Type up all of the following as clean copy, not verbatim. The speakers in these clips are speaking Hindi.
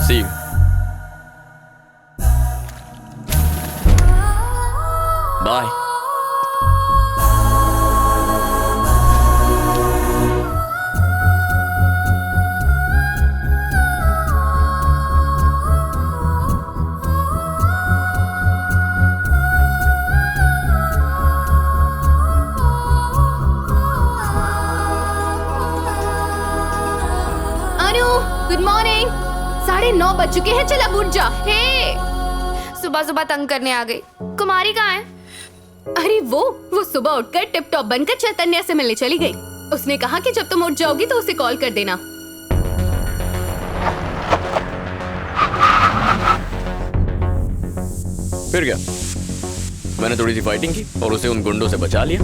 See you. Bye. Good morning. 9:30 बज चुके हैं, चल अब उठ जा। हे, सुबह सुबह तंग करने आ गई। कुमारी कहाँ है? अरे वो सुबह उठकर टिप टॉप बनकर चैतन्य से मिलने चली गई। उसने कहा कि जब तुम उठ जाओगी तो उसे कॉल कर देना। फिर क्या? मैंने थोड़ी सी फाइटिंग की और उसे उन गुंडों से बचा लिया।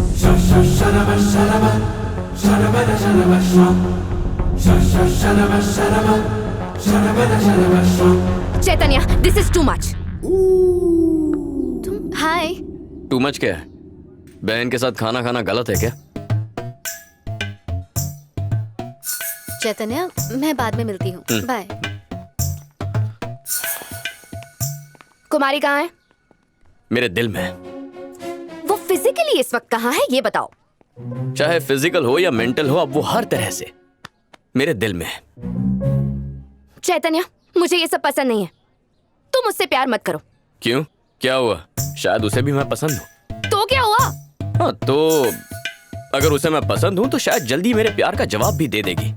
चैतन्य, दिस इज टू मच। तुम हाय। टू मच क्या है? बहन के साथ खाना खाना गलत है क्या? चैतन्य, मैं बाद में मिलती हूँ, बाय। कुमारी कहाँ है? मेरे दिल में। वो फिजिकली इस वक्त कहाँ है, ये बताओ। चाहे फिजिकल हो या मेंटल हो, अब वो हर तरह से मेरे दिल में है। चैतन्य, मुझे ये सब पसंद नहीं है। तुम मुझसे प्यार मत करो। क्यों? क्या हुआ? शायद उसे भी मैं पसंद हूँ। तो क्या हुआ? हाँ, तो अगर उसे मैं पसंद हूँ तो शायद जल्दी मेरे प्यार का जवाब भी दे देगी।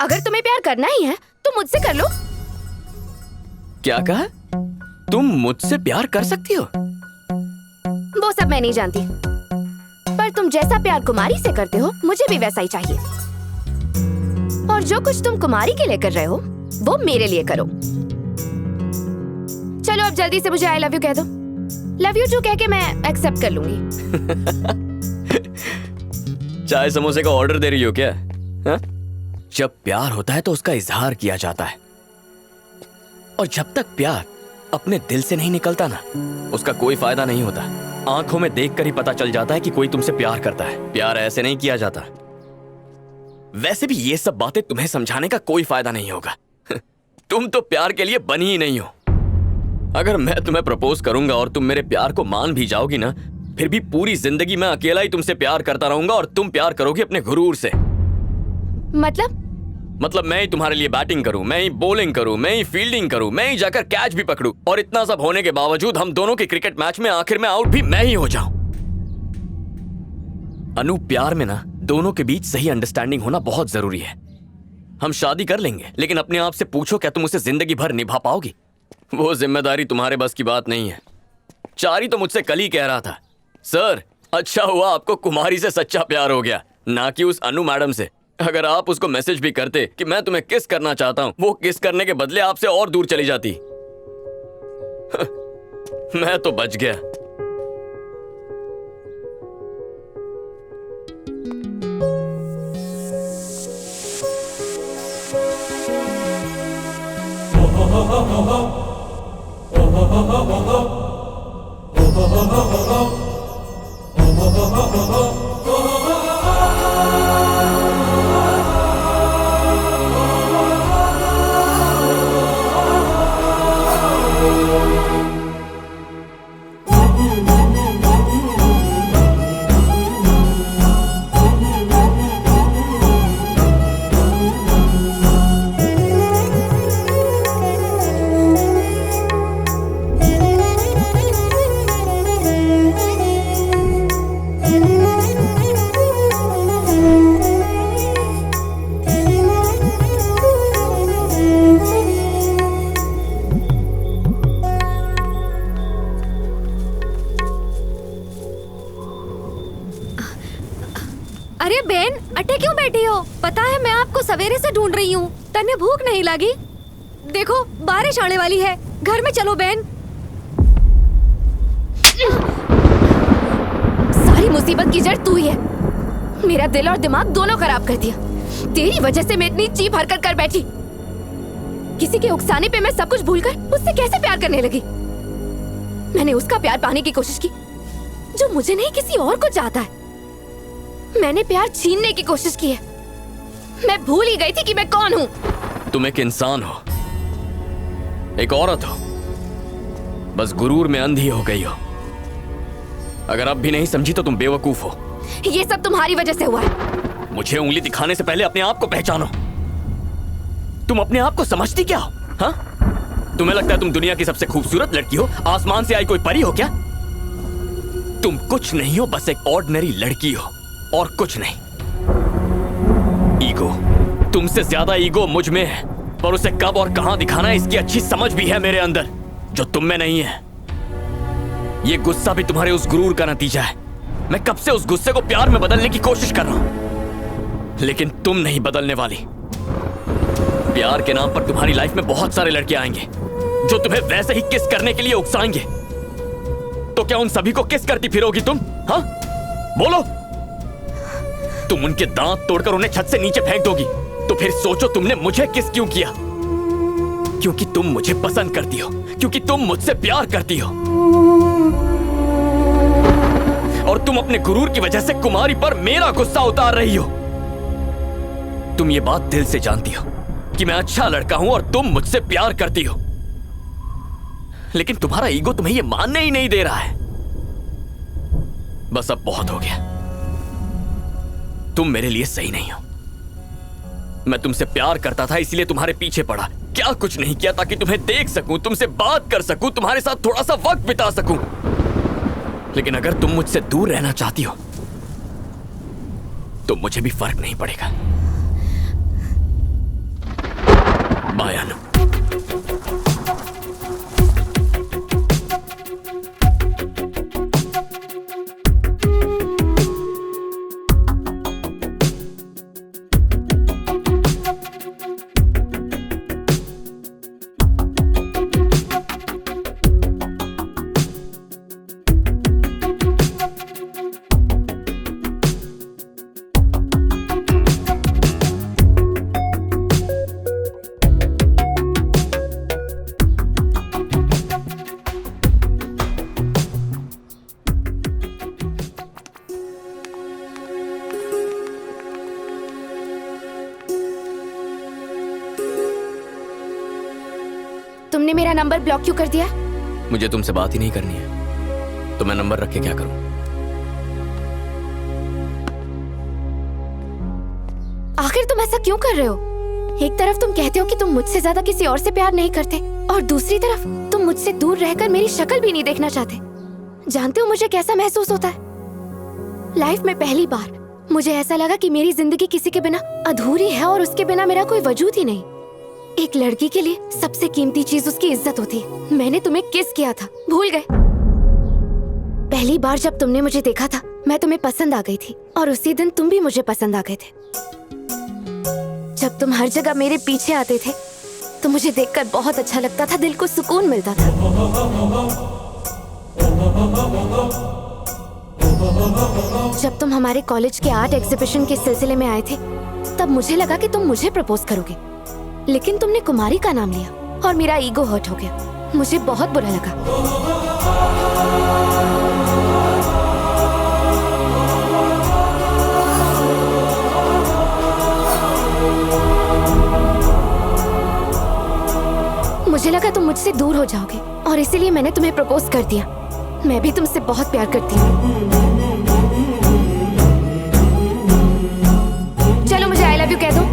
अगर तुम्हें प्यार करना ही है तो मुझसे कर लो। क्या कहा? तुम मुझसे प्यार कर सकती हो? वो सब मैं नहीं जानती, पर तुम जैसा प्यार कुमारी से करते हो मुझे भी वैसा ही चाहिए। और जो कुछ तुम कुमारी के लिए कर रहे हो वो मेरे लिए करो। चलो अब जल्दी से मुझे आई लव यू कह दो। लव यू टू कह के मैं एक्सेप्ट कर लूंगी। चाय समोसे का ऑर्डर दे रही हो क्या? हा? जब प्यार होता है तो उसका इजहार किया जाता है, और जब तक प्यार अपने दिल से नहीं निकलता ना, उसका कोई फायदा नहीं होता। आंखों में देखकर ही पता चल जाता है कि कोई तुमसे प्यार करता है। प्यार ऐसे नहीं किया जाता। वैसे भी ये सब बातें तुम्हें समझाने का कोई फायदा नहीं होगा। तुम तो प्यार के लिए बनी ही नहीं हो। अगर मैं तुम्हें प्रपोज करूंगा और तुम मेरे प्यार को मान भी जाओगी ना, फिर भी पूरी जिंदगी मैं अकेला ही तुमसे प्यार करता रहूंगा और तुम प्यार करोगी अपने गुरूर से। मतलब मैं ही तुम्हारे लिए बैटिंग करूं, मैं ही बॉलिंग करूं, मैं ही फील्डिंग करूं, मैं ही जाकर कैच भी पकड़ूं, और इतना सब होने के बावजूद हम दोनों के क्रिकेट मैच में आखिर में आउट भी मैं ही हो जाऊं। अनु, प्यार में ना दोनों के बीच सही अंडरस्टैंडिंग होना बहुत जरूरी है। हम शादी कर लेंगे, लेकिन अपने आप से पूछो, क्या तुम उसे जिंदगी भर निभा पाओगी? वो जिम्मेदारी तुम्हारे बस की बात नहीं है। चारी तो मुझसे कल ही कह रहा था, सर अच्छा हुआ आपको कुमारी से सच्चा प्यार हो गया, ना कि उस अनु मैडम से। अगर आप उसको मैसेज भी करते कि मैं तुम्हें किस करना चाहता हूं, वो किस करने के बदले आपसे और दूर चली जाती। मैं तो बच गया। अरे बहन, अटे क्यों बैठी हो? पता है मैं आपको सवेरे से ढूंढ रही हूँ। तन्ने भूख नहीं लगी? देखो बारिश आने वाली है, घर में चलो बहन। सारी मुसीबत की जड़ तू ही है। मेरा दिल और दिमाग दोनों खराब कर दिया। तेरी वजह से मैं इतनी चीप हरकत कर बैठी। किसी के उकसाने पे मैं सब कुछ भूलकर उससे कैसे प्यार करने लगी। मैंने उसका प्यार पाने की कोशिश की जो मुझे नहीं किसी और को चाहता है। मैंने प्यार छीनने की कोशिश की है। मैं भूल ही गई थी कि मैं कौन हूँ। तुम एक इंसान हो, एक औरत हो, बस गुरूर में अंधी हो गई हो। अगर अब भी नहीं समझी तो तुम बेवकूफ हो। ये सब तुम्हारी वजह से हुआ है। मुझे उंगली दिखाने से पहले अपने आप को पहचानो। तुम अपने आप को समझती क्या हो? हाँ? तुम्हें लगता है तुम दुनिया की सबसे खूबसूरत लड़की हो, आसमान से आई कोई परी हो क्या? तुम कुछ नहीं हो, बस एक ऑर्डिनरी लड़की हो और कुछ नहीं। ईगो, तुमसे ज्यादा ईगो मुझ में है, पर उसे कब और कहां दिखाना है इसकी अच्छी समझ भी है मेरे अंदर, जो तुम में नहीं है। ये गुस्सा भी तुम्हारे उस गुरूर का नतीजा है। मैं कब से उस गुस्से को प्यार में बदलने की कोशिश कर रहा हूं, लेकिन तुम नहीं बदलने वाली। प्यार के नाम पर तुम्हारी लाइफ में बहुत सारे लड़के आएंगे जो तुम्हें वैसे ही किस करने के लिए उकसाएंगे। तो क्या उन सभी को किस करती फिरोगी तुम? हाँ, बोलो। तुम उनके दांत तोड़कर उन्हें छत से नीचे फेंक दोगी, तो फिर सोचो तुमने मुझे किस क्यों किया? क्योंकि तुम मुझे पसंद करती हो, क्योंकि तुम मुझसे प्यार करती हो, और तुम अपने गुरूर की वजह से कुमारी पर मेरा गुस्सा उतार रही हो। तुम ये बात दिल से जानती हो कि मैं अच्छा लड़का हूं और तुम मुझसे प्यार करती हो, लेकिन तुम्हारा ईगो तुम्हें ये मानने ही नहीं दे रहा है। बस अब बहुत हो गया। तुम मेरे लिए सही नहीं हो। मैं तुमसे प्यार करता था, इसलिए तुम्हारे पीछे पड़ा। क्या कुछ नहीं किया ताकि तुम्हें देख सकूं, तुमसे बात कर सकूं, तुम्हारे साथ थोड़ा सा वक्त बिता सकूं। लेकिन अगर तुम मुझसे दूर रहना चाहती हो तो मुझे भी फर्क नहीं पड़ेगा। बाय अनु। तुमने मेरा नंबर ब्लॉक क्यों कर दिया? मुझे तुमसे बात ही नहीं करनी है, तो मैं नंबर रख के क्या करूं? आखिर तुम ऐसा क्यों कर रहे हो? एक तरफ तुम कहते हो कि तुम मुझसे ज्यादा किसी और से प्यार नहीं करते, और दूसरी तरफ तुम मुझसे दूर रहकर मेरी शक्ल भी नहीं देखना चाहते। जानते हो मुझे कैसा महसूस होता है? लाइफ में पहली बार मुझे ऐसा लगा कि मेरी जिंदगी किसी के बिना अधूरी है और उसके बिना मेरा कोई वजूद ही नहीं। एक लड़की के लिए सबसे कीमती चीज उसकी इज्जत होती है। मैंने तुम्हें किस किया था, भूल गए? पहली बार जब तुमने मुझे देखा था, मैं तुम्हें पसंद आ गई थी, और उसी दिन तुम भी मुझे पसंद आ गए थे। जब तुम हर जगह मेरे पीछे आते थे तो मुझे देखकर बहुत अच्छा लगता था, दिल को सुकून मिलता था। जब तुम हमारे कॉलेज के आर्ट एग्जीबिशन के सिलसिले में आए थे, तब मुझे लगा कि तुम मुझे प्रपोज करोगे, लेकिन तुमने कुमारी का नाम लिया और मेरा ईगो हर्ट हो गया। मुझे बहुत बुरा लगा। मुझे लगा तुम मुझसे दूर हो जाओगे, और इसीलिए मैंने तुम्हें प्रपोज कर दिया। मैं भी तुमसे बहुत प्यार करती हूँ। चलो मुझे आई लव यू कह दो।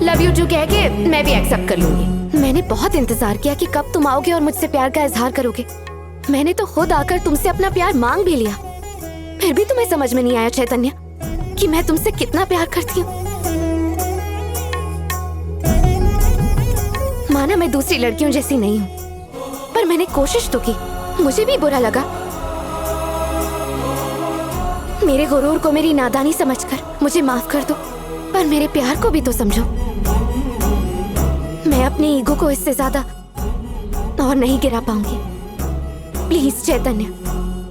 लव यू टू कह के मैं भी एक्सेप्ट कर लूंगी। मैंने बहुत इंतजार किया कि कब तुम आओगे और मुझसे प्यार का इजहार करोगे। मैंने तो खुद आकर तुमसे अपना प्यार मांग भी लिया, फिर भी तुम्हें समझ में नहीं आया चैतन्य कि मैं तुमसे कितना प्यार करती हूँ। माना मैं दूसरी लड़कियों जैसी नहीं हूँ, पर मैंने कोशिश तो की। मुझे भी बुरा लगा। मेरे गुरूर को मेरी नादानी समझकर मुझे माफ कर दो, पर मेरे प्यार को भी तो समझो। मैं अपने ईगो को इससे ज्यादा और नहीं गिरा पाऊंगी। Please Chaitanya,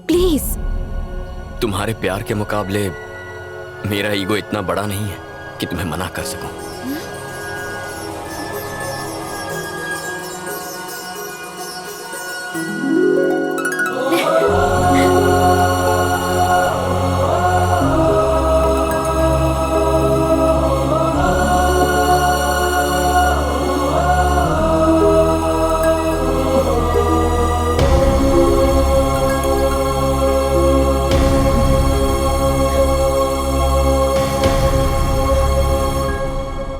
please. तुम्हारे प्यार के मुकाबले मेरा ईगो इतना बड़ा नहीं है कि तुम्हें मना कर सकूं।